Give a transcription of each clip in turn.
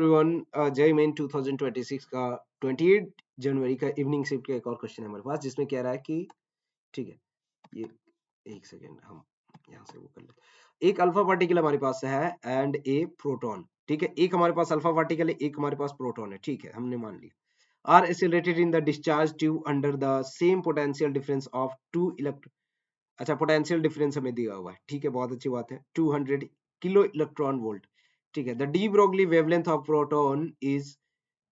Everyone, जय main 2026 का 28 जनवरी का इवनिंग शिफ्ट का एक और क्वेश्चन है हमारे पास, जिसमें कह रहा है कि ठीक है, ये एक सेकेंड हम यहाँ से वो कर लेते। एक अल्फा पार्टिकल हमारे पास है एंड ए प्रोटॉन। ठीक है, एक हमारे पास अल्फा पार्टिकल है, एक हमारे पास प्रोटॉन है। ठीक है, हमने मान लिया। Are accelerated in the discharge tube under the same potential difference of two electron. अच्छा, पोटेंशियल डिफरेंस हमें दिया हुआ है। ठीक है, बहुत अच्छी बात है। 200 किलो इलेक्ट्रॉन वोल्ट। ठीक है, the de Broglie wavelength of proton is,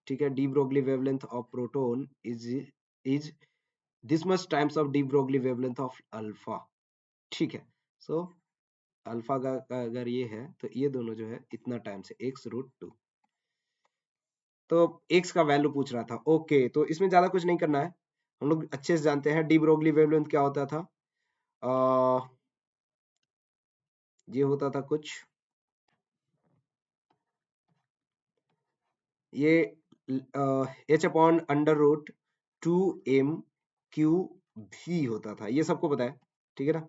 ठीक है, de Broglie wavelength of proton is this much times of de Broglie wavelength of alpha. ठीक है, सो अल्फा का अगर ये है तो ये दोनों जो है इतना टाइम से x√2। तो x का वैल्यू पूछ रहा था। ओके, तो इसमें ज्यादा कुछ नहीं करना है, हम लोग अच्छे से जानते हैं डी ब्रोगली वेवलेंथ क्या होता था। ये होता था कुछ, ये h/√2m³ होता था, ये सबको पता है। ठीक है ना,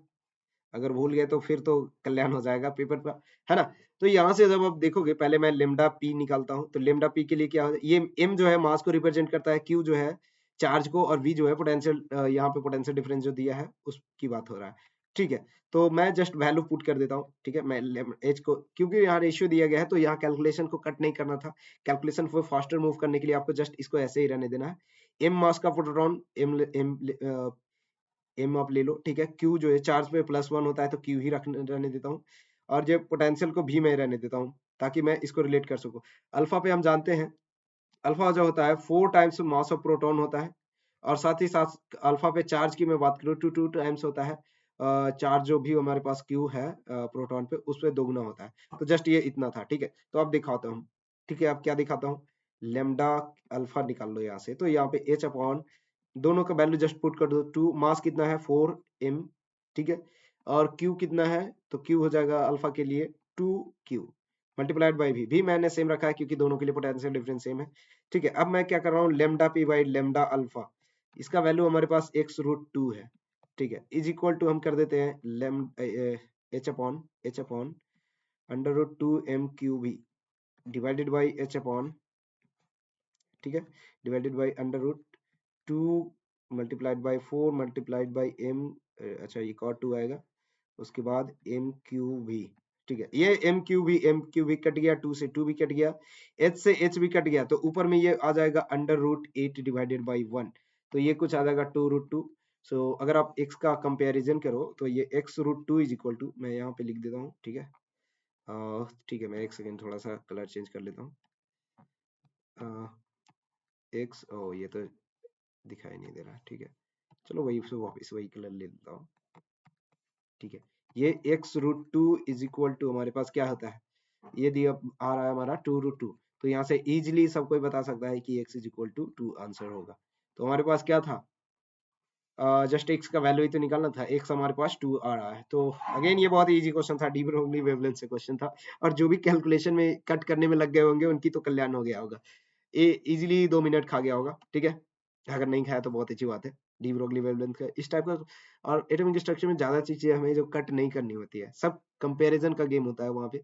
अगर भूल गए तो फिर तो कल्याण हो जाएगा पेपर का, है ना। तो यहाँ से जब आप देखोगे, पहले मैं लेमडा पी निकालता हूँ। तो लेमडा पी के लिए क्या है, ये m जो है मास को रिप्रेजेंट करता है, q जो है चार्ज को, और v जो है पोटेंशियल, यहाँ पे पोटेंशियल डिफरेंस जो दिया है उसकी बात हो रहा है। ठीक है, तो मैं जस्ट वैल्यू पुट कर देता हूँ। ठीक है, मैं h को, क्योंकि यहाँ रेशियो दिया गया है तो यहाँ कैलकुलेशन को कट नहीं करना था। कैलकुलेशन को फास्टर मूव करने के लिए आपको जस्ट इसको ऐसे ही रहने देना है। m मास का प्रोटॉन, m आप ले लो। ठीक है, q जो है चार्ज पे +1 होता है तो q ही रहने देता हूँ, और जो पोटेंशियल को भी मैं रहने देता हूँ ताकि मैं इसको रिलेट कर सकूं। अल्फा पे हम जानते हैं, अल्फा जो होता है 4 टाइम्स मास ऑफ प्रोटॉन होता है, और साथ ही साथ अल्फा पे चार्ज की मैं बात करूँ 2 टाइम्स होता है। चार्ज जो भी हमारे पास q है प्रोटॉन पे, उस पे दोगुना होता है। तो जस्ट ये इतना था। ठीक है, तो अब दिखाता हूँ। ठीक है, अब क्या दिखाता हूँ, लेमडा अल्फा निकाल लो यहाँ से। तो यहाँ पे h/ दोनों का वैल्यू जस्ट पुट कर दो। 2 मास कितना है 4m। ठीक है, और q कितना है, तो q हो जाएगा अल्फा के लिए 2q मल्टीप्लाइड बाई भी मैंने सेम रखा है क्योंकि दोनों के लिए पोटेंशियल डिफरेंस सेम है। ठीक है, अब मैं क्या कर रहा हूँ, lambda p by lambda alpha, इसका वैल्यू हमारे पास x√2 है। ठीक है, इज इक्वल टू हम कर देते हैं लेम h/√2 m³ divided by h/, ठीक है, divided by √2 multiplied by 4 multiplied by m। अच्छा, ये कॉट 2 आएगा, उसके बाद m³। ठीक है, ये m³ कट गया, 2 से 2 भी कट गया, h से h भी कट गया, तो ऊपर में ये आ जाएगा √8 डिवाइडेड बाई 1, तो ये कुछ आ जाएगा 2√2। सो अगर आप x का कंपैरिजन करो तो ये x√2 इज इक्वल टू, मैं यहाँ पे लिख देता हूँ। ठीक है, ठीक है, मैं एक सेकेंड थोड़ा सा कलर चेंज कर लेता हूँ। x, ओ ये तो दिखाई नहीं दे रहा। ठीक है, चलो वही से वापस वही कलर ले लेता हूँ। ठीक है, ये x√2 इज इक्वल टू हमारे पास क्या होता है, ये दिया आ रहा है हमारा 2√2। तो यहाँ से इजिली सब कोई बता सकता है कि x is equal to 2 answer होगा। तो हमारे पास क्या था, जस्ट x का वैल्यू ही तो निकालना था, x हमारे पास 2 आ रहा है। तो अगेन ये बहुत इजी क्वेश्चन था, डी ब्रोगली वेवलेंथ से क्वेश्चन था, और जो भी कैलकुलेशन में कट करने में लग गए होंगे उनकी तो कल्याण हो गया होगा। ये इजीली 2 मिनट खा गया होगा। ठीक है, अगर नहीं खाया तो बहुत अच्छी बात है। डी ब्रोगली वेवलेंथ का इस टाइप का, और एटॉमिक स्ट्रक्चर में ज्यादा चीजें हमें जो कट नहीं करनी होती है, सब कंपैरिजन का गेम होता है वहां पे।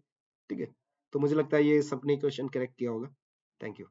ठीक है, तो मुझे लगता है ये सबने क्वेश्चन करेक्ट किया होगा। Thank you.